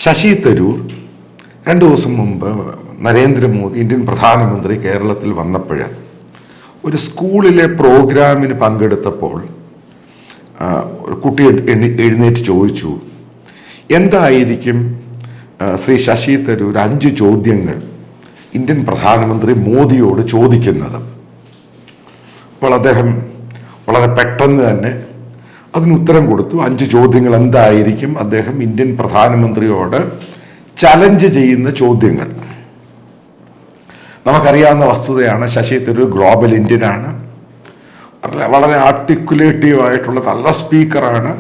ശശി തരൂർ 2 ദിവസം മുമ്പ് നരേന്ദ്രമോദി ഇന്ത്യൻ പ്രധാനമന്ത്രി കേരളത്തിൽ വന്നപ്പോൾ ഒരു സ്കൂളിലെ പ്രോഗ്രാമിന് പങ്കെടുത്തപ്പോൾ ഒരു കുട്ടി എഴുന്നേറ്റ് ചോദിച്ചു, എന്തായിരിക്കും ശ്രീ ശശി തരൂർ 5 ചോദ്യങ്ങൾ ഇന്ത്യൻ പ്രധാനമന്ത്രി മോദിയോട് ചോദിക്കുന്നത്? അപ്പോൾ അദ്ദേഹം വളരെ പെട്ടെന്ന് തന്നെ അതിന് ഉത്തരം കൊടുത്തു. 5 ചോദ്യങ്ങൾ എന്തായിരിക്കും അദ്ദേഹം ഇന്ത്യൻ പ്രധാനമന്ത്രിയോട് ചലഞ്ച് ചെയ്യുന്ന ചോദ്യങ്ങൾ. നമുക്കറിയാവുന്ന വസ്തുതയാണ്, ശശി തരൂർ ഗ്ലോബൽ ഇന്ത്യനാണ്, വളരെ ആർട്ടിക്കുലേറ്റീവ് ആയിട്ടുള്ള നല്ല സ്പീക്കറാണ്,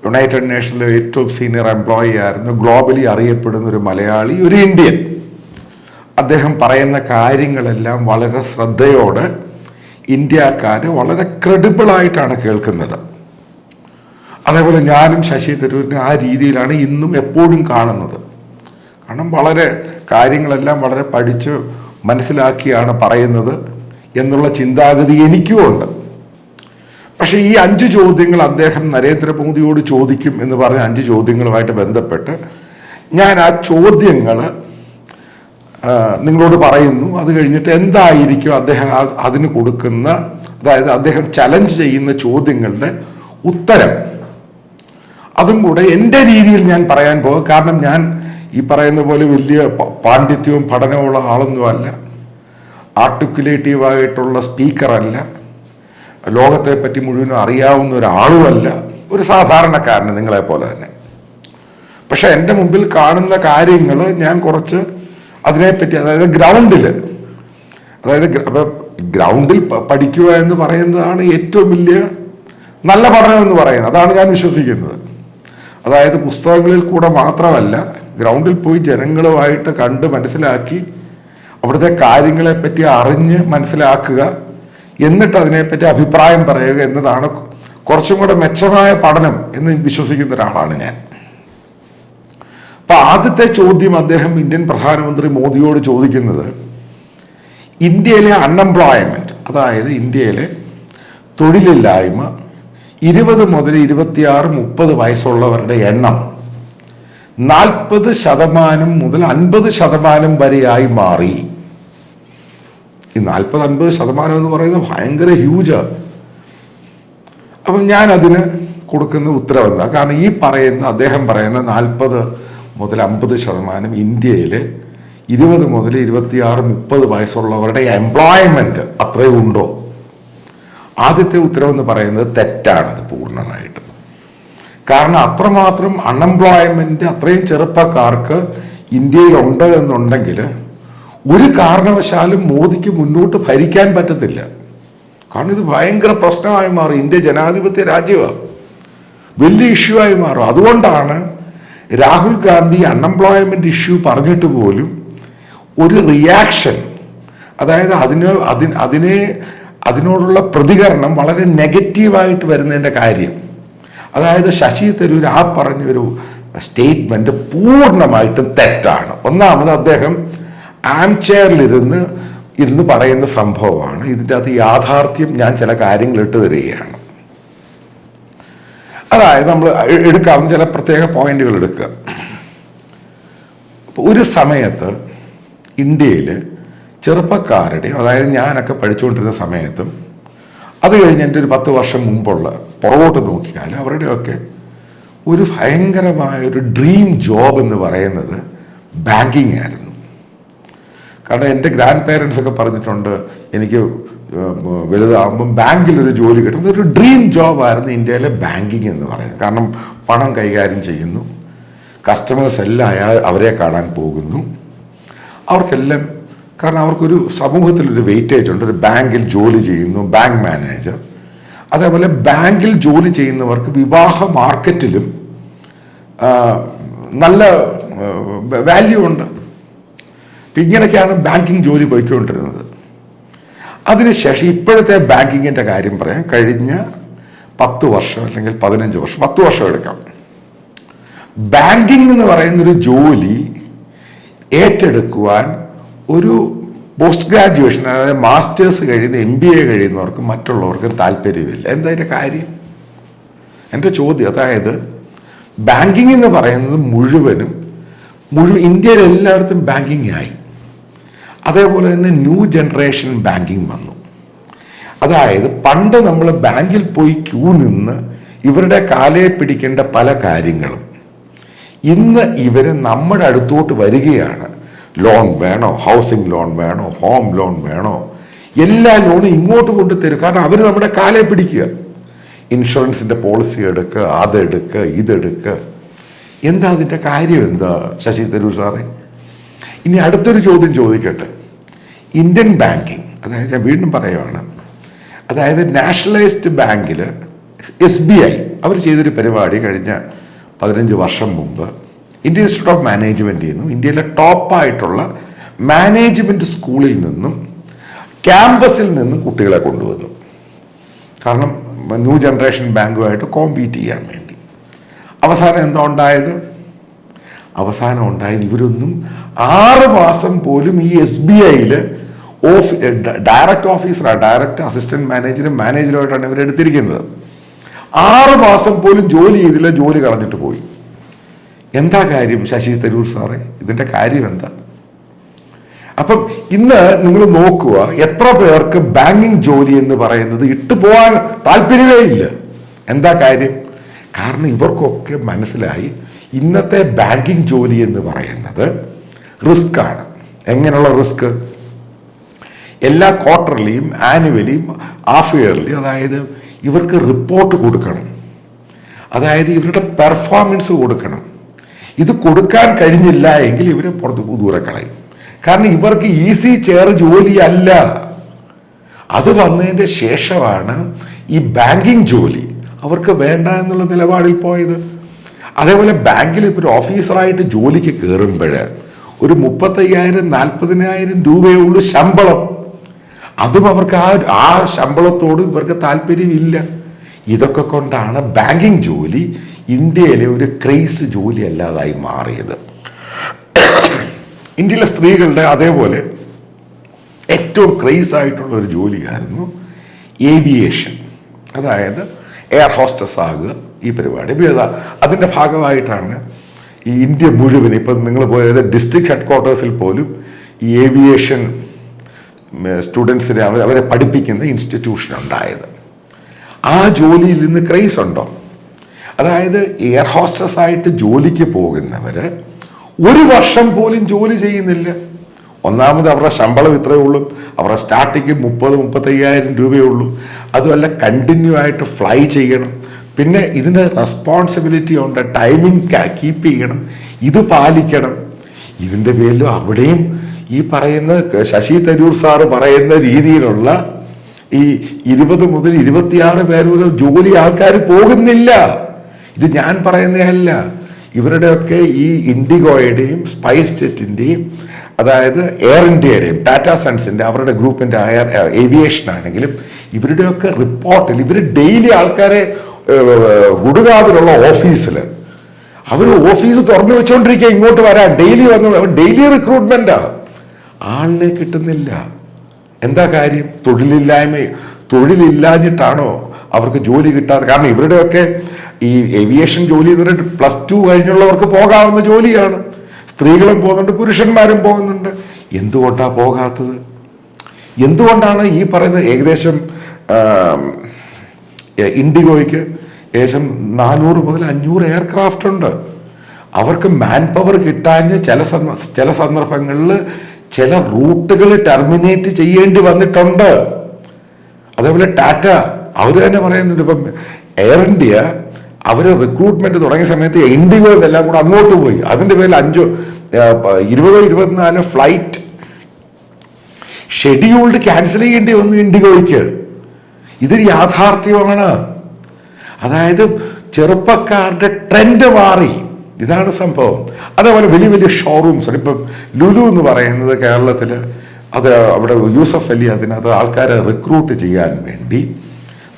യുണൈറ്റഡ് നേഷനിലെ ഏറ്റവും സീനിയർ എംപ്ലോയി ആയിരുന്നു, ഗ്ലോബലി അറിയപ്പെടുന്ന ഒരു മലയാളി, ഒരു ഇന്ത്യൻ. അദ്ദേഹം പറയുന്ന കാര്യങ്ങളെല്ലാം വളരെ ശ്രദ്ധയോടെ ഇന്ത്യക്കാർ വളരെ ക്രെഡിബിളായിട്ടാണ് കേൾക്കുന്നത്. അതേപോലെ ഞാനും ശശി തരൂരിനെ ആ രീതിയിലാണ് ഇന്നും എപ്പോഴും കാണുന്നത്. കാരണം വളരെ കാര്യങ്ങളെല്ലാം വളരെ പഠിച്ച് മനസ്സിലാക്കിയാണ് പറയുന്നത് എന്നുള്ള ചിന്താഗതി എനിക്കുമുണ്ട്. പക്ഷേ ഈ 5 ചോദ്യങ്ങൾ അദ്ദേഹം നരേന്ദ്രമോദിയോട് ചോദിക്കും എന്ന് പറഞ്ഞ 5 ചോദ്യങ്ങളുമായിട്ട് ബന്ധപ്പെട്ട് ഞാൻ ആ ചോദ്യങ്ങൾ നിങ്ങളോട് പറയുന്നു. അത് കഴിഞ്ഞിട്ട് എന്തായിരിക്കും അദ്ദേഹം അതിന് കൊടുക്കുന്ന, അതായത് അദ്ദേഹം ചലഞ്ച് ചെയ്യുന്ന ചോദ്യങ്ങളുടെ ഉത്തരം, അതും കൂടെ എൻ്റെ രീതിയിൽ ഞാൻ പറയാൻ പോകും. കാരണം ഞാൻ ഈ പറയുന്ന പോലെ വലിയ പാണ്ഡിത്യവും പഠനവുമുള്ള ആളൊന്നുമല്ല, ആർട്ടിക്കുലേറ്റീവായിട്ടുള്ള സ്പീക്കറല്ല, ലോകത്തെ പറ്റി മുഴുവനും അറിയാവുന്ന ഒരാളുമല്ല, ഒരു സാധാരണക്കാരന് നിങ്ങളെപ്പോലെ തന്നെ. പക്ഷെ എൻ്റെ മുമ്പിൽ കാണുന്ന കാര്യങ്ങൾ ഞാൻ കുറച്ച് അതിനെപ്പറ്റി, അതായത് ഗ്രൗണ്ടിൽ പഠിക്കുക എന്ന് പറയുന്നതാണ് ഏറ്റവും വലിയ നല്ല പഠനം എന്ന് പറയുന്നത്. അതാണ് ഞാൻ വിശ്വസിക്കുന്നത്. അതായത് പുസ്തകങ്ങളിൽ കൂടെ മാത്രമല്ല, ഗ്രൗണ്ടിൽ പോയി ജനങ്ങളുമായിട്ട് കണ്ട് മനസ്സിലാക്കി അവിടുത്തെ കാര്യങ്ങളെപ്പറ്റി അറിഞ്ഞ് മനസ്സിലാക്കുക, എന്നിട്ട് അതിനെപ്പറ്റി അഭിപ്രായം പറയുക എന്നതാണ് കുറച്ചും കൂടെ മെച്ചമായ പഠനം എന്ന് വിശ്വസിക്കുന്ന ഒരാളാണ് ഞാൻ. അപ്പൊ ആദ്യത്തെ ചോദ്യം അദ്ദേഹം ഇന്ത്യൻ പ്രധാനമന്ത്രി മോദിയോട് ചോദിക്കുന്നത്, ഇന്ത്യയിലെ അൺഎംപ്ലോയ്മെന്റ്, അതായത് ഇന്ത്യയിലെ തൊഴിലില്ലായ്മ 20 മുതൽ 26, 30 വയസ്സുള്ളവരുടെ എണ്ണം 40% മുതൽ 50% വരെയായി മാറി. ഈ 40-50% എന്ന് പറയുന്നത് ഭയങ്കര ഹ്യൂജാണ്. അപ്പം ഞാൻ അതിന് കൊടുക്കുന്ന ഉത്തരവ് എന്താ? കാരണം ഈ അദ്ദേഹം പറയുന്ന 40 മുതൽ 50% ഇന്ത്യയിലെ 20 മുതൽ 26, 30 വയസ്സുള്ളവരുടെ എംപ്ലോയ്മെന്റ് അത്രയും ഉണ്ടോ? ആദ്യത്തെ ഉത്തരവെന്ന് പറയുന്നത് തെറ്റാണത് പൂർണ്ണമായിട്ടും. കാരണം അത്രമാത്രം അൺഎംപ്ലോയ്മെന്റ് അത്രയും ചെറുപ്പക്കാർക്ക് ഇന്ത്യയിലുണ്ട് എന്നുണ്ടെങ്കിൽ ഒരു കാരണവശാലും മോദിക്ക് മുന്നോട്ട് ഭരിക്കാൻ പറ്റത്തില്ല. കാരണം ഇത് ഭയങ്കര പ്രശ്നമായി മാറും. ഇന്ത്യ ജനാധിപത്യ രാജ്യമാണ്, വലിയ ഇഷ്യൂ ആയി മാറും. അതുകൊണ്ടാണ് രാഹുൽ ഗാന്ധി അൺഎംപ്ലോയ്മെന്റ് ഇഷ്യൂ പറഞ്ഞിട്ട് പോലും ഒരു റിയാക്ഷൻ, അതായത് അതിനോടുള്ള പ്രതികരണം വളരെ നെഗറ്റീവായിട്ട് വരുന്നതിൻ്റെ കാര്യം. അതായത് ശശി തരൂർ ആ പറഞ്ഞൊരു സ്റ്റേറ്റ്മെന്റ് പൂർണ്ണമായിട്ടും തെറ്റാണ്. ഒന്നാമത് അദ്ദേഹം ഇരുന്ന് പറയുന്ന സംഭവമാണ്. ഇതിൻ്റെ അകത്ത് യാഥാർത്ഥ്യം ഞാൻ ചില കാര്യങ്ങൾ ഇട്ട് തരികയാണ്. അതായത് നമ്മൾ എടുക്കാവുന്ന ചില പ്രത്യേക പോയിന്റുകൾ എടുക്കുക. ഒരു സമയത്ത് ഇന്ത്യയിൽ ചെറുപ്പക്കാരുടെ, അതായത് ഞാനൊക്കെ പഠിച്ചുകൊണ്ടിരുന്ന സമയത്തും അത് കഴിഞ്ഞ് എൻ്റെ ഒരു 10 വർഷം മുമ്പുള്ള പുറകോട്ട് നോക്കിയാൽ അവരുടെയൊക്കെ ഒരു ഭയങ്കരമായ ഒരു ഡ്രീം ജോബ് എന്ന് പറയുന്നത് ബാങ്കിങ് ആയിരുന്നു. കാരണം എൻ്റെ ഗ്രാൻഡ് പേരൻസ് ഒക്കെ പറഞ്ഞിട്ടുണ്ട്, എനിക്ക് വലുതാകുമ്പം ബാങ്കിലൊരു ജോലി കിട്ടുന്നത് ഒരു ഡ്രീം ജോബായിരുന്നു ഇന്ത്യയിലെ ബാങ്കിങ് എന്ന് പറയുന്നത്. കാരണം പണം കൈകാര്യം ചെയ്യുന്നു, കസ്റ്റമേഴ്സ് എല്ലാം അവരെ കാണാൻ പോകുന്നു, അവർക്കെല്ലാം, കാരണം അവർക്കൊരു സമൂഹത്തിലൊരു വെയിറ്റേജ് ഉണ്ട്. ഒരു ബാങ്കിൽ ജോലി ചെയ്യുന്നു, ബാങ്ക് മാനേജർ. അതേപോലെ ബാങ്കിൽ ജോലി ചെയ്യുന്നവർക്ക് വിവാഹ മാർക്കറ്റിലും നല്ല വാല്യൂ ഉണ്ട്. ഇങ്ങനെയൊക്കെയാണ് ബാങ്കിങ് ജോലി പോയിക്കൊണ്ടിരുന്നത്. അതിനുശേഷം ഇപ്പോഴത്തെ ബാങ്കിങ്ങിൻ്റെ കാര്യം പറയാം. കഴിഞ്ഞ 10 വർഷം അല്ലെങ്കിൽ 15 വർഷം, 10 വർഷം എടുക്കാം. ബാങ്കിങ് എന്ന് പറയുന്നൊരു ജോലി ഏറ്റെടുക്കുവാൻ ഒരു പോസ്റ്റ് ഗ്രാജുവേഷൻ, അതായത് മാസ്റ്റേഴ്സ് കഴിയുന്ന MBA കഴിയുന്നവർക്ക് മറ്റുള്ളവർക്ക് താല്പര്യമില്ല. എന്താ അതിൻ്റെ കാര്യം? എൻ്റെ ചോദ്യം, അതായത് ബാങ്കിങ് എന്ന് പറയുന്നത് മുഴുവൻ ഇന്ത്യയിൽ എല്ലായിടത്തും ബാങ്കിങ് ആയി. അതേപോലെ തന്നെ ന്യൂ ജനറേഷൻ ബാങ്കിങ് വന്നു. അതായത് പണ്ട് നമ്മൾ ബാങ്കിൽ പോയി ക്യൂ നിന്ന് ഇവരുടെ കാലയെ പിടിക്കേണ്ട പല കാര്യങ്ങളും ഇന്ന് ഇവർ നമ്മുടെ അടുത്തോട്ട് വരികയാണ്. ലോൺ വേണോ, ഹൗസിംഗ് ലോൺ വേണോ, ഹോം ലോൺ വേണോ, എല്ലാ ലോണും ഇങ്ങോട്ട് കൊണ്ടുതരും. കാരണം അവർ നമ്മുടെ കാലയെ പിടിക്കുക. ഇൻഷുറൻസിൻ്റെ പോളിസി എടുക്കുക, അതെടുക്കുക, ഇതെടുക്കുക. എന്താ അതിൻ്റെ കാര്യം? എന്താ ശശി തരൂർ സാറേ? ഇനി അടുത്തൊരു ചോദ്യം ചോദിക്കട്ടെ. ഇന്ത്യൻ ബാങ്കിങ്, അതായത് ഞാൻ വീണ്ടും പറയുവാണ്, അതായത് നാഷണലൈസ്ഡ് ബാങ്കിൽ SBI അവർ ചെയ്തൊരു പരിപാടി കഴിഞ്ഞ 15 വർഷം മുമ്പ് ഇന്ത്യൻ ഇൻസ്റ്റിറ്റ്യൂട്ട് ഓഫ് മാനേജ്മെൻറ്റിൽ നിന്നും ഇന്ത്യയിലെ ടോപ്പായിട്ടുള്ള മാനേജ്മെൻറ്റ് സ്കൂളിൽ നിന്നും ക്യാമ്പസിൽ നിന്നും കുട്ടികളെ കൊണ്ടുവന്നു. കാരണം ന്യൂ ജനറേഷൻ ബാങ്കുമായിട്ട് കോമ്പീറ്റ് ചെയ്യാൻ വേണ്ടി. അവസാനം എന്താ ഉണ്ടായത്? ഇവരൊന്നും 6 മാസം പോലും ഈ SBIയിൽ ഡയറക്റ്റ് ഓഫീസറാണ്, ഡയറക്റ്റ് അസിസ്റ്റന്റ് മാനേജറും മാനേജറുമായിട്ടാണ് ഇവരെടുത്തിരിക്കുന്നത്. 6 മാസം പോലും ജോലി ചെയ്തില്ല, ജോലി കളഞ്ഞിട്ട് പോയി. എന്താ കാര്യം ശശി തരൂർ സാറേ? ഇതിന്റെ കാര്യം എന്താ? അപ്പം ഇന്ന് നിങ്ങൾ നോക്കുക, എത്ര പേർക്ക് ബാങ്കിങ് ജോലി എന്ന് പറയുന്നത് ഇട്ടു പോകാൻ താല്പര്യമേ ഇല്ല. എന്താ കാര്യം? കാരണം ഇവർക്കൊക്കെ മനസ്സിലായി ഇന്നത്തെ ബാങ്കിങ് ജോലി എന്ന് പറയുന്നത് റിസ്ക് ആണ്. എങ്ങനെയുള്ള റിസ്ക്? എല്ലാ ക്വാർട്ടർലിയും ആനുവലിയും ഹാഫ് ഇയർലിയും, അതായത് ഇവർക്ക് റിപ്പോർട്ട് കൊടുക്കണം, അതായത് ഇവരുടെ പെർഫോമൻസ് കൊടുക്കണം. ഇത് കൊടുക്കാൻ കഴിഞ്ഞില്ല എങ്കിൽ ഇവരെ പുറത്ത് ദൂരെ കളയും. കാരണം ഇവർക്ക് ഈസി ചെയർ ജോലിയല്ല. അത് വന്നതിൻ്റെ ശേഷമാണ് ഈ ബാങ്കിങ് ജോലി അവർക്ക് വേണ്ട എന്നുള്ള നിലപാടിൽ പോയത്. അതേപോലെ ബാങ്കിൽ ഇപ്പോൾ ഒരു ഓഫീസറായിട്ട് ജോലിക്ക് കയറുമ്പോൾ ഒരു 35,000-40,000 രൂപയേ ഉള്ളൂ ശമ്പളം. അതും അവർക്ക് ആ ശമ്പളത്തോട് ഇവർക്ക് താല്പര്യമില്ല. ഇതൊക്കെ കൊണ്ടാണ് ബാങ്കിങ് ജോലി ഇന്ത്യയിലെ ഒരു ക്രേസ് ജോലി അല്ലാതായി മാറിയത്. ഇന്ത്യയിലെ സ്ത്രീകളുടെ അതേപോലെ ഏറ്റവും ക്രേസ് ആയിട്ടുള്ള ഒരു ജോലിയായിരുന്നു ഏവിയേഷൻ, അതായത് എയർ ഹോസ്റ്റസ് ആകുക. ഈ പരിപാടി അതിൻ്റെ ഭാഗമായിട്ടാണ് ഈ ഇന്ത്യ മുഴുവൻ, ഇപ്പം നിങ്ങൾ പോയത് ഡിസ്ട്രിക്ട് ഹെഡ്ക്വാർട്ടേഴ്സിൽ പോലും ഈ ഏവിയേഷൻ സ്റ്റുഡൻസിനെ അവരെ പഠിപ്പിക്കുന്ന ഇൻസ്റ്റിറ്റ്യൂഷൻ ഉണ്ടായത്. ആ ജോലിയിൽ നിന്ന് ക്രേസ് ഉണ്ടോ? അതായത് എയർ ഹോസ്റ്റസ് ആയിട്ട് ജോലിക്ക് പോകുന്നവർ 1 വർഷം പോലും ജോലി ചെയ്യുന്നില്ല. ഒന്നാമത് അവരുടെ ശമ്പളം ഇത്രയേ ഉള്ളൂ, അവരുടെ സ്റ്റാർട്ടിങ് 30,000-35,000 രൂപയേ ഉള്ളൂ. അതുമല്ല കണ്ടിന്യൂ ആയിട്ട് ഫ്ലൈ ചെയ്യണം, പിന്നെ ഇതിന് റെസ്പോൺസിബിലിറ്റി ഉണ്ട്, ടൈമിംഗ് കീപ്പ് ചെയ്യണം, ഇത് പാലിക്കണം. ഇതിൻ്റെ പേരിലും അവിടെയും ഈ പറയുന്ന ശശി തരൂർ സാറ് പറയുന്ന രീതിയിലുള്ള ഈ 20 മുതൽ 26 പേര് വരെ ജോലി ആൾക്കാർ പോകുന്നില്ല. ഇത് ഞാൻ പറയുന്നതല്ല, ഇവരുടെയൊക്കെ ഈ ഇൻഡിഗോയുടെയും സ്പൈസ് ജെറ്റിൻ്റെയും, അതായത് എയർ ഇന്ത്യയുടെയും ടാറ്റ സൺസിൻ്റെ അവരുടെ ഗ്രൂപ്പിൻ്റെ ഏവിയേഷൻ ആണെങ്കിലും ഇവരുടെയൊക്കെ റിപ്പോർട്ടിൽ ഇവർ ഡെയിലി ആൾക്കാരെ ഗുഡ്ഗാവിലുള്ള ഓഫീസിൽ അവർ ഓഫീസ് തുറന്നു വെച്ചുകൊണ്ടിരിക്കുക, ഇങ്ങോട്ട് വരാൻ ഡെയിലി വന്നു, ഡെയിലി റിക്രൂട്ട്മെന്റാ. ആളിനെ കിട്ടുന്നില്ല. എന്താ കാര്യം? തൊഴിലില്ലാഞ്ഞിട്ടാണോ അവർക്ക് ജോലി കിട്ടാതെ? കാരണം ഇവരുടെയൊക്കെ ഈ ഏവിയേഷൻ ജോലി എന്ന് പറഞ്ഞിട്ട് +2 കഴിഞ്ഞുള്ളവർക്ക് പോകാവുന്ന ജോലിയാണ്. സ്ത്രീകളും പോകുന്നുണ്ട്, പുരുഷന്മാരും പോകുന്നുണ്ട്. എന്തുകൊണ്ടാണ് പോകാത്തത്? എന്തുകൊണ്ടാണ് ഈ പറയുന്നത്? ഏകദേശം ഇൻഡിഗോയ്ക്ക് ഏകദേശം 400 മുതൽ 500 എയർക്രാഫ്റ്റ് ഉണ്ട്. അവർക്ക് മാൻ പവർ കിട്ടാഞ്ഞ് ചില സന്ദർഭങ്ങളിൽ ചില റൂട്ടുകൾ ടെർമിനേറ്റ് ചെയ്യേണ്ടി വന്നിട്ടുണ്ട്. അതേപോലെ ടാറ്റ അവർ തന്നെ പറയുന്നുണ്ട്, ഇപ്പം എയർ ഇന്ത്യ അവർ റിക്രൂട്ട്മെന്റ് തുടങ്ങിയ സമയത്ത് ഇൻഡിഗോ ഇതെല്ലാം കൂടെ അങ്ങോട്ട് പോയി. അതിന്റെ പേരിൽ 20-24 ഫ്ലൈറ്റ് ഷെഡ്യൂൾഡ് ക്യാൻസൽ ചെയ്യേണ്ടി വന്നു ഇൻഡിഗോയ്ക്ക്. ഇതൊരു യാഥാർത്ഥ്യമാണ്. അതായത് ചെറുപ്പക്കാരുടെ ട്രെൻഡ് മാറി. ഇതാണ് സംഭവം. അതേപോലെ വലിയ വലിയ ഷോറൂംസ്, ഇപ്പം ലുലു എന്ന് പറയുന്നത് കേരളത്തിൽ, അത് അവിടെ യൂസഫ് അലി അതിനകത്ത് ആൾക്കാരെ റിക്രൂട്ട് ചെയ്യാൻ വേണ്ടി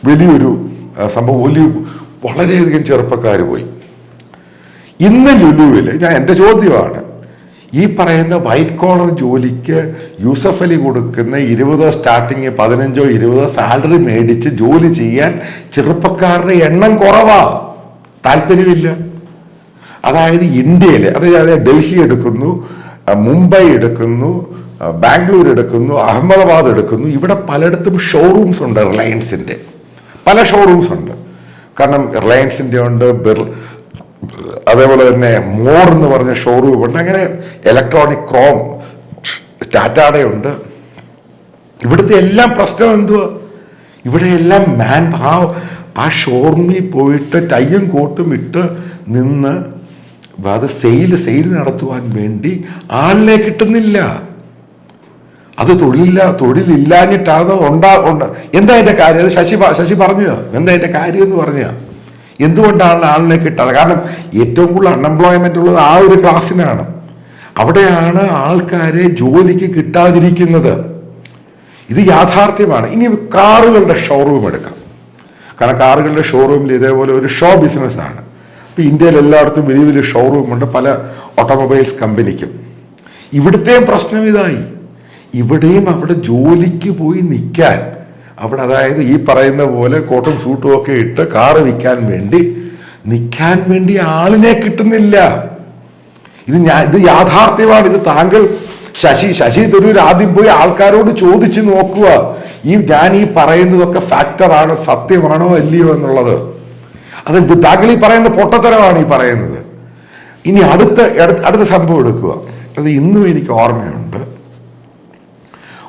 വലിയൊരു സംഭവം, വളരെയധികം ചെറുപ്പക്കാർ പോയി. ഇന്ന് ലുലുവിൽ എൻ്റെ ചോദ്യമാണ്, ഈ പറയുന്ന വൈറ്റ് കോളർ ജോലിക്ക് യൂസഫ് അലി കൊടുക്കുന്ന 20 സ്റ്റാർട്ടിങ് 15-20 സാലറി മേടിച്ച് ജോലി ചെയ്യാൻ ചെറുപ്പക്കാരുടെ എണ്ണം കുറവാ, താല്പര്യമില്ല. അതായത് ഇന്ത്യയിൽ, അതായത് ഡൽഹി എടുക്കുന്നു, മുംബൈ എടുക്കുന്നു, ബാംഗ്ലൂർ എടുക്കുന്നു, അഹമ്മദാബാദ് എടുക്കുന്നു. ഇവിടെ പലയിടത്തും ഷോറൂംസ് ഉണ്ട്. റിലയൻസിൻ്റെ പല ഷോറൂംസ് ഉണ്ട്. കാരണം റിലയൻസിൻ്റെ ഉണ്ട്, അതേപോലെ തന്നെ മോർ എന്ന് പറഞ്ഞ ഷോറൂം ഉണ്ട്. അങ്ങനെ ഇലക്ട്രോണിക് ക്രോം, ടാറ്റയുടെ ഉണ്ട്. ഇവിടുത്തെ എല്ലാം പ്രശ്നം എന്തുവാ? ഇവിടെ എല്ലാം ആ ഷോറൂമിൽ പോയിട്ട് ടൈയും കോട്ടും ഇട്ട് നിന്ന് അത് സെയിൽ നടത്തുവാൻ വേണ്ടി ആളിനെ കിട്ടുന്നില്ല. അത് തൊഴിലില്ലാഞ്ഞിട്ടാണ് എന്താ അതിൻ്റെ കാര്യം? അത് ശശി പറഞ്ഞതാ. എന്താ അതിൻ്റെ കാര്യം എന്ന് പറഞ്ഞാൽ എന്തുകൊണ്ടാണ് ആളിനെ കിട്ടാതെ? കാരണം ഏറ്റവും കൂടുതൽ അൺഎംപ്ലോയ്മെന്റ് ഉള്ളത് ആ ഒരു ക്ലാസ്സിനാണ്. അവിടെയാണ് ആൾക്കാരെ ജോലിക്ക് കിട്ടാതിരിക്കുന്നത്. ഇത് യാഥാർത്ഥ്യമാണ്. ഇനി കാറുകളുടെ ഷോറൂം എടുക്കാം. കാരണം കാറുകളുടെ ഷോറൂമിൽ ഇതേപോലെ ഒരു ഷോ ബിസിനസ്സാണ്. ഇപ്പം ഇന്ത്യയിൽ എല്ലായിടത്തും വലിയ വലിയ ഷോറൂമുണ്ട്, പല ഓട്ടോമൊബൈൽസ് കമ്പനിക്കും. ഇവിടുത്തെയും പ്രശ്നം ഇതായി. ഇവിടെയും അവിടെ ജോലിക്ക് പോയി നിൽക്കാൻ, അവിടെ അതായത് ഈ പറയുന്ന പോലെ കോട്ടും സൂട്ടും ഒക്കെ ഇട്ട് കാറ് വിൽക്കാൻ വേണ്ടി നിൽക്കാൻ വേണ്ടി ആളിനെ കിട്ടുന്നില്ല. ഇത് യാഥാർത്ഥ്യമാണ്. ഇത് താങ്കൾ ശശി തരൂർ ആദ്യം പോയി ആൾക്കാരോട് ചോദിച്ചു നോക്കുക, ഞാൻ ഈ പറയുന്നതൊക്കെ ഫാക്ടറാണോ, സത്യമാണോ അല്ലയോ എന്നുള്ളത്. അത് താങ്കൾ ഈ പറയുന്ന പൊട്ടത്തരമാണ് ഈ പറയുന്നത്. ഇനി അടുത്ത സംഭവം എടുക്കുക. അത് ഇന്നും എനിക്ക് ഓർമ്മയുണ്ട്.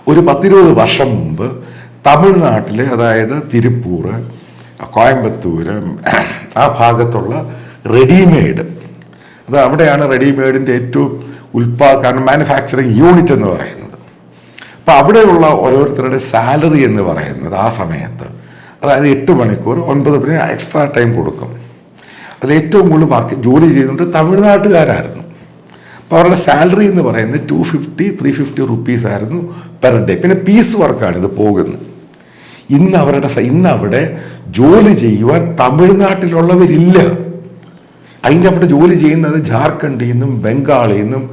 ഒരു 10-20 വർഷം മുമ്പ് തമിഴ്നാട്ടിൽ, അതായത് തിരുപ്പൂർ, കോയമ്പത്തൂര്, ആ ഭാഗത്തുള്ള റെഡിമെയ്ഡ്, അത് അവിടെയാണ് റെഡിമെയ്ഡിൻ്റെ ഏറ്റവും കാരണം മാനുഫാക്ചറിങ് യൂണിറ്റ് എന്ന് പറയുന്നത്. അപ്പം അവിടെയുള്ള ഓരോരുത്തരുടെ സാലറി എന്ന് പറയുന്നത് ആ സമയത്ത്, അതായത് 8 മണിക്കൂർ 9 മണി എക്സ്ട്രാ ടൈം കൊടുക്കും. അത് ഏറ്റവും കൂടുതൽ ജോലി ചെയ്തുകൊണ്ട് തമിഴ്നാട്ടുകാരായിരുന്നു. അപ്പോൾ അവരുടെ സാലറി എന്ന് പറയുന്നത് 250-350 റുപ്പീസ് ആയിരുന്നു പെർ ഡേ. പിന്നെ പീസ് വർക്കാണ് ഇത് പോകുന്നത്. ഇന്ന് അവിടെ ജോലി ചെയ്യുവാൻ തമിഴ്നാട്ടിലുള്ളവരില്ല. അതിൻ്റെ അവിടെ ജോലി ചെയ്യുന്നത് ജാർഖണ്ഡിൽ നിന്നും ബംഗാളിൽ നിന്നും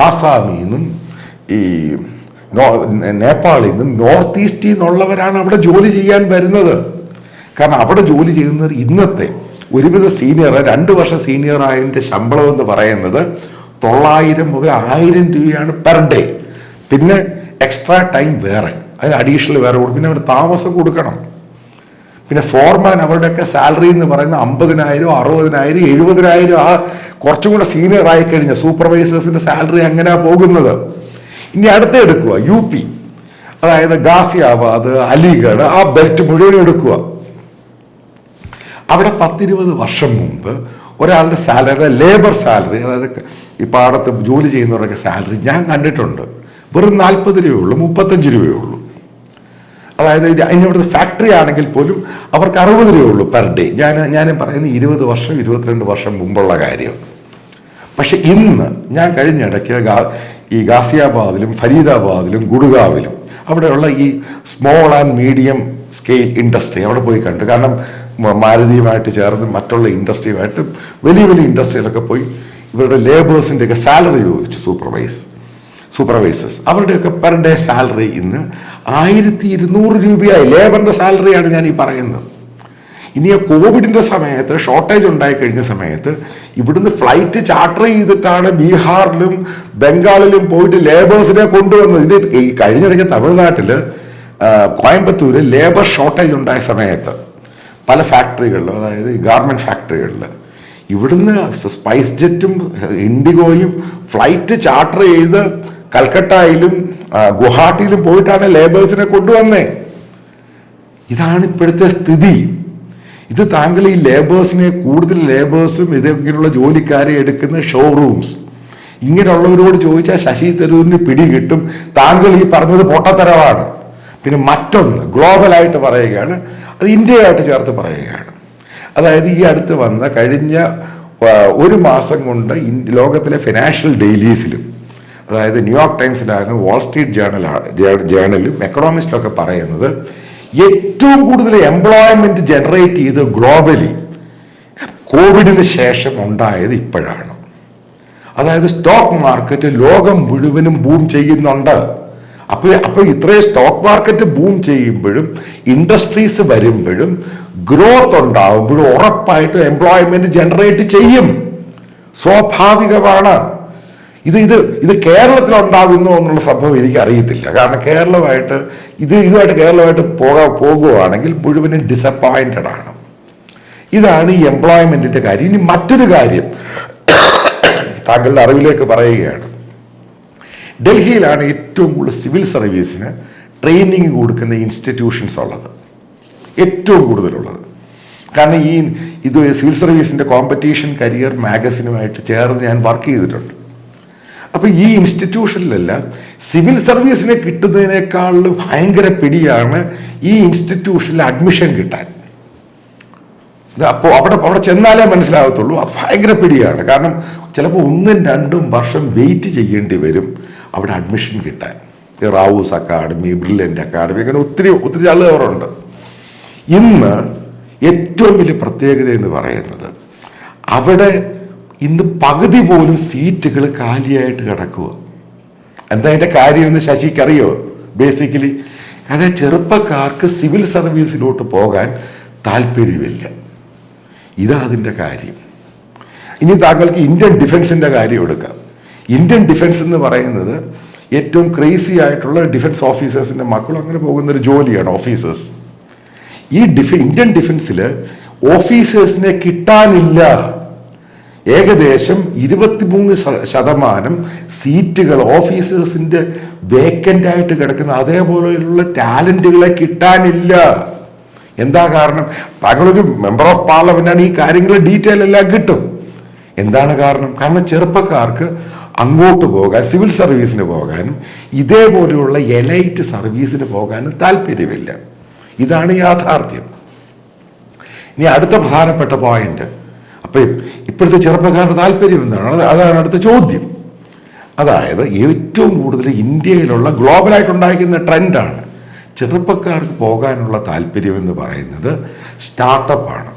ആസാമിൽ നിന്നും ഈ നേപ്പാളിൽ നിന്നും നോർത്ത് ഈസ്റ്റിൽ നിന്നുള്ളവരാണ് അവിടെ ജോലി ചെയ്യാൻ വരുന്നത്. കാരണം അവിടെ ജോലി ചെയ്യുന്നവർ ഇന്നത്തെ ഒരുവിധ സീനിയർ, 2 വർഷം സീനിയർ ആയതിൻ്റെ ശമ്പളം എന്ന് പറയുന്നത് 900 മുതൽ 1000 രൂപയാണ് പെർ ഡേ. പിന്നെ എക്സ്ട്രാ ടൈം വേറെ, അതിന് അഡീഷണൽ വേറെ കൊടുക്കും. പിന്നെ അവർ താമസം കൊടുക്കണം. പിന്നെ ഫോർമാൻ അവരുടെയൊക്കെ സാലറി എന്ന് പറയുന്നത് 50,000, 60,000, 70,000. ആ കുറച്ചും കൂടെ സീനിയർ ആയി കഴിഞ്ഞ സൂപ്പർവൈസേഴ്സിന്റെ സാലറി അങ്ങനെയാ പോകുന്നത്. ഇനി അടുത്ത എടുക്കുക UP, അതായത് ഗാസിയാബാദ്, അലിഗഡ്, ആ ബെൽറ്റ് മുഴുവൻ എടുക്കുക. അവിടെ 10-20 വർഷം മുമ്പ് ഒരാളുടെ സാലറി, ലേബർ സാലറി, അതായത് ഈ പാടത്ത് ജോലി ചെയ്യുന്നവരുടെയൊക്കെ സാലറി ഞാൻ കണ്ടിട്ടുണ്ട്. വെറും 40 രൂപയുള്ളൂ, 35 രൂപയുള്ളൂ. അതായത് അതിനവിടുത്തെ ഫാക്ടറി ആണെങ്കിൽ പോലും അവർക്ക് 60 രൂപയുള്ളൂ പെർ ഡേ. ഞാൻ പറയുന്നത് 20 വർഷം 22 വർഷം മുമ്പുള്ള കാര്യം. പക്ഷെ ഇന്ന് ഞാൻ കഴിഞ്ഞിടയ്ക്ക് ഈ ഗാസിയാബാദിലും ഫരീദാബാദിലും ഗുഡ്ഗാവിലും അവിടെയുള്ള ഈ small and medium scale industry അവിടെ പോയി കണ്ടു. കാരണം മാരുതിയുമായിട്ട് ചേർന്ന് മറ്റുള്ള ഇൻഡസ്ട്രിയുമായിട്ട് വലിയ വലിയ ഇൻഡസ്ട്രിയിലൊക്കെ പോയി ഇവരുടെ ലേബേഴ്സിൻ്റെയൊക്കെ സാലറി ചോദിച്ചു. സൂപ്പർവൈസേഴ്സ് അവരുടെയൊക്കെ പെർ ഡേ സാലറി ഇന്ന് 1200 രൂപയായി. ലേബറിന്റെ സാലറിയാണ് ഞാൻ ഈ പറയുന്നത്. ഇനി ആ കോവിഡിന്റെ സമയത്ത് ഷോർട്ടേജ് ഉണ്ടായി കഴിഞ്ഞ സമയത്ത് ഇവിടുന്ന് ഫ്ലൈറ്റ് ചാർട്ടർ ചെയ്തിട്ടാണ് ബീഹാറിലും ബംഗാളിലും പോയിട്ട് ലേബേഴ്സിനെ കൊണ്ടുവന്നത്. ഇത് ഈ കഴിഞ്ഞിടയ്ക്ക് തമിഴ്നാട്ടില് കോയമ്പത്തൂര് ലേബർ ഷോർട്ടേജ് ഉണ്ടായ സമയത്ത് പല ഫാക്ടറികളിലും, അതായത് ഗാർമെന്റ് ഫാക്ടറികളിൽ ഇവിടുന്ന് സ്പൈസ് ജെറ്റും ഇൻഡിഗോയും ഫ്ലൈറ്റ് ചാർട്ടർ ചെയ്ത് കൽക്കട്ടയിലും ഗുവാഹട്ടിയിലും പോയിട്ടാണ് ലേബേഴ്സിനെ കൊണ്ടുവന്നേ. ഇതാണ് ഇപ്പോഴത്തെ സ്ഥിതി. ഇത് താങ്കൾ ഈ ലേബേഴ്സിനെ, കൂടുതൽ ലേബേഴ്സും ഇങ്ങനെയുള്ള ജോലിക്കാരെ എടുക്കുന്ന ഷോറൂംസ് ഇങ്ങനെയുള്ളവരോട് ചോദിച്ചാൽ ശശി തരൂരിന് പിടി കിട്ടും. താങ്കൾ ഈ പറഞ്ഞത് പൊട്ടത്തരമാണ്. പിന്നെ മറ്റൊന്ന് ഗ്ലോബലായിട്ട് പറയുകയാണ്, അത് ഇന്ത്യയായിട്ട് ചേർത്ത് പറയുകയാണ്. അതായത് ഈ അടുത്ത് വന്ന കഴിഞ്ഞ 1 മാസം കൊണ്ട് ലോകത്തിലെ ഫിനാൻഷ്യൽ ഡെയിലീസിലും, അതായത് ന്യൂയോർക്ക് ടൈംസിലായിരുന്നു, വാൾസ്ട്രീറ്റ് ജേർണലും എക്കണോമിസ്റ്റിലൊക്കെ പറയുന്നത് ഏറ്റവും കൂടുതൽ എംപ്ലോയ്മെന്റ് ജനറേറ്റ് ചെയ്ത് ഗ്ലോബലി കോവിഡിന് ശേഷം ഉണ്ടായത് ഇപ്പോഴാണ്. അതായത് സ്റ്റോക്ക് മാർക്കറ്റ് ലോകം മുഴുവനും ബൂം ചെയ്യുന്നുണ്ട്. അപ്പോൾ ഇത്രയും സ്റ്റോക്ക് മാർക്കറ്റ് ബൂം ചെയ്യുമ്പോഴും ഇൻഡസ്ട്രീസ് വരുമ്പോഴും ഗ്രോത്ത് ഉണ്ടാകുമ്പോഴും ഉറപ്പായിട്ടും എംപ്ലോയ്മെന്റ് ജനറേറ്റ് ചെയ്യും. സ്വാഭാവികമാണ്. ഇത് ഇത് ഇത് കേരളത്തിൽ ഉണ്ടാകുന്നു എന്നുള്ള സംഭവം എനിക്ക് അറിയത്തില്ല. കാരണം ഇതുമായിട്ട് കേരളമായിട്ട് പോകുകയാണെങ്കിൽ മുഴുവനും ഡിസപ്പോയിന്റഡ് ആണ്. ഇതാണ് ഈ എംപ്ലോയ്മെന്റിന്റെ കാര്യം. ഇനി മറ്റൊരു കാര്യം താങ്കളുടെ അറിവിലേക്ക് പറയുകയാണ്. ഡൽഹിയിലാണ് ഏറ്റവും കൂടുതൽ സിവിൽ സർവീസിന് ട്രെയിനിങ് കൊടുക്കുന്ന ഇൻസ്റ്റിറ്റ്യൂഷൻസ് ഉള്ളത്, ഏറ്റവും കൂടുതലുള്ളത്. കാരണം ഇത് സിവിൽ സർവീസിന്റെ കോമ്പറ്റീഷൻ കരിയർ മാഗസിനുമായിട്ട് ചേർന്ന് ഞാൻ വർക്ക് ചെയ്തിട്ടുണ്ട്. അപ്പൊ ഈ ഇൻസ്റ്റിറ്റ്യൂഷനിലെല്ലാം സിവിൽ സർവീസിനെ കിട്ടുന്നതിനേക്കാളും ഭയങ്കര പിടിയാണ് ഈ ഇൻസ്റ്റിറ്റ്യൂഷനിൽ അഡ്മിഷൻ കിട്ടാൻ. അപ്പോൾ അവിടെ ചെന്നാലേ മനസ്സിലാകത്തുള്ളൂ. അത് ഭയങ്കര പിടിയാണ്. കാരണം ചിലപ്പോൾ 1-2 വർഷം വെയിറ്റ് ചെയ്യേണ്ടി വരും അവിടെ അഡ്മിഷൻ കിട്ടാൻ. റാവൂസ് അക്കാഡമി, ബ്രില്യൻ്റ് അക്കാഡമി, അങ്ങനെ ഒത്തിരി ആളുകളുണ്ട്. ഇന്ന് ഏറ്റവും വലിയ പ്രത്യേകത എന്ന് പറയുന്നത് അവിടെ ഇന്ന് പകുതി പോലും സീറ്റുകൾ കാലിയായിട്ട് കിടക്കുക. എന്താ അതിൻ്റെ കാര്യം എന്ന് ശശിക്കറിയോ? ബേസിക്കലി അതായത് ചെറുപ്പക്കാർക്ക് സിവിൽ സർവീസിലോട്ട് പോകാൻ താല്പര്യമില്ല. ഇതാ അതിൻ്റെ കാര്യം. ഇനി താങ്കൾക്ക് ഇന്ത്യൻ ഡിഫൻസിൻ്റെ കാര്യം എടുക്കാം. ഇന്ത്യൻ ഡിഫൻസ് എന്ന് പറയുന്നത് ഏറ്റവും ക്രേസി ആയിട്ടുള്ള ഡിഫൻസ് ഓഫീസേഴ്സിൻ്റെ മക്കളും അങ്ങനെ പോകുന്നൊരു ജോലിയാണ് ഓഫീസേഴ്സ്. ഈ ഇന്ത്യൻ ഡിഫൻസിൽ ഓഫീസേഴ്സിനെ കിട്ടാനില്ല. ഏകദേശം 23% സീറ്റുകൾ ഓഫീസേഴ്സിൻ്റെ വേക്കൻ്റ് ആയിട്ട് കിടക്കുന്ന അതേപോലെയുള്ള ടാലൻറ്റുകളെ കിട്ടാനില്ല. എന്താ കാരണം? താങ്കളൊരു മെമ്പർ ഓഫ് പാർലമെന്റ് ആണ്, ഈ കാര്യങ്ങൾ ഡീറ്റെയിൽ എല്ലാം കിട്ടും. എന്താണ് കാരണം? കാരണം ചെറുപ്പക്കാർക്ക് അങ്ങോട്ട് പോകാൻ, സിവിൽ സർവീസിന് പോകാനും ഇതേപോലെയുള്ള എലൈറ്റ് സർവീസിന് പോകാനും താല്പര്യമില്ല. ഇതാണ് യാഥാർത്ഥ്യം. ഇനി അടുത്ത പ്രധാനപ്പെട്ട പോയിന്റ്, അപ്പൊ ഇപ്പോഴത്തെ ചെറുപ്പക്കാരുടെ താല്പര്യം എന്താണ്? അതാണ് അടുത്ത ചോദ്യം. അതായത് ഏറ്റവും കൂടുതൽ ഇന്ത്യയിലുള്ള ഗ്ലോബലായിട്ടുണ്ടായിരിക്കുന്ന ട്രെൻഡാണ് ചെറുപ്പക്കാർക്ക് പോകാനുള്ള താല്പര്യം എന്ന് പറയുന്നത് സ്റ്റാർട്ടപ്പാണ്.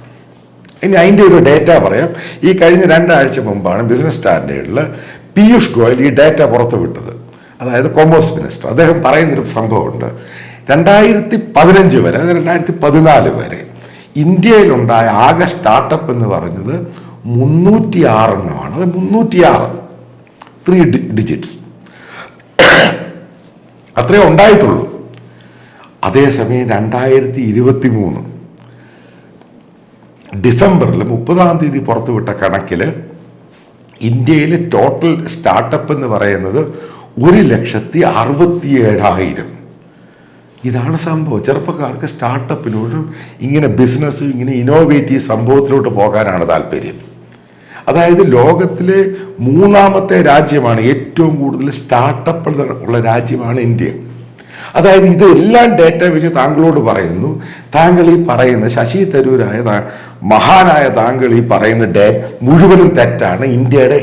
ഇനി അതിൻ്റെ ഒരു ഡേറ്റ പറയാം. ഈ കഴിഞ്ഞ 2 ആഴ്ച മുമ്പാണ് ബിസിനസ് സ്റ്റാൻഡേർഡിൽ പീയൂഷ് ഗോയൽ ഈ ഡേറ്റ പുറത്തു വിട്ടത്. അതായത് കൊമേഴ്സ് മിനിസ്റ്റർ. അദ്ദേഹം പറയുന്നൊരു സംഭവമുണ്ട്. 2015 വരെ, അതായത് 2014 വരെ ഇന്ത്യയിലുണ്ടായ ആകെ സ്റ്റാർട്ടപ്പ് എന്ന് പറയുന്നത് 306 എണ്ണമാണ്. അത് 306, 3 ഡിജിറ്റ്സ് അത്രേ ഉണ്ടായിട്ടുള്ളൂ. അതേസമയം 2023 ഡിസംബറിൽ 30-ാം തീയതി പുറത്തുവിട്ട കണക്കിൽ ഇന്ത്യയിലെ ടോട്ടൽ സ്റ്റാർട്ടപ്പ് എന്ന് പറയുന്നത് 1,67,000. ഇതാണ് സംഭവം. ചെറുപ്പക്കാർക്ക് സ്റ്റാർട്ടപ്പിലോട്ടും ഇങ്ങനെ ബിസിനസ്, ഇങ്ങനെ ഇന്നോവേറ്റീവ് സംഭവത്തിലോട്ട് പോകാനാണ് താല്പര്യം. അതായത് ലോകത്തിലെ 3ാമത്തെ രാജ്യമാണ്, ഏറ്റവും കൂടുതൽ സ്റ്റാർട്ടപ്പ് ഉള്ള രാജ്യമാണ് ഇന്ത്യ. അതായത് ഇതെല്ലാം ഡേറ്റ വെച്ച് താങ്കളോട് പറയുന്നു, താങ്കൾ ഈ പറയുന്ന ശശി തരൂരായ മഹാനായ താങ്കൾ ഈ പറയുന്ന മുഴുവനും തെറ്റാണ്. ഇന്ത്യയുടെ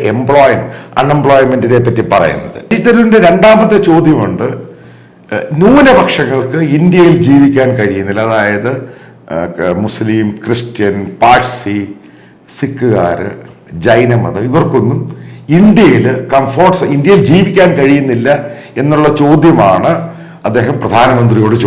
അൺഎംപ്ലോയ്മെന്റിനെ പറ്റി പറയുന്നത്. ശശി തരൂരിന്റെ 2ാമത്തെ ചോദ്യമുണ്ട്, ന്യൂനപക്ഷങ്ങൾക്ക് ഇന്ത്യയിൽ ജീവിക്കാൻ കഴിയുന്നില്ല. അതായത് മുസ്ലിം, ക്രിസ്ത്യൻ, പാഴ്സി, സിഖുകാർ, ജൈനമതം, ഇവർക്കൊന്നും ഇന്ത്യയിൽ ഇന്ത്യയിൽ ജീവിക്കാൻ കഴിയുന്നില്ല എന്നുള്ള ചോദ്യമാണ് അദ്ദേഹം പ്രധാനമന്ത്രിയോട്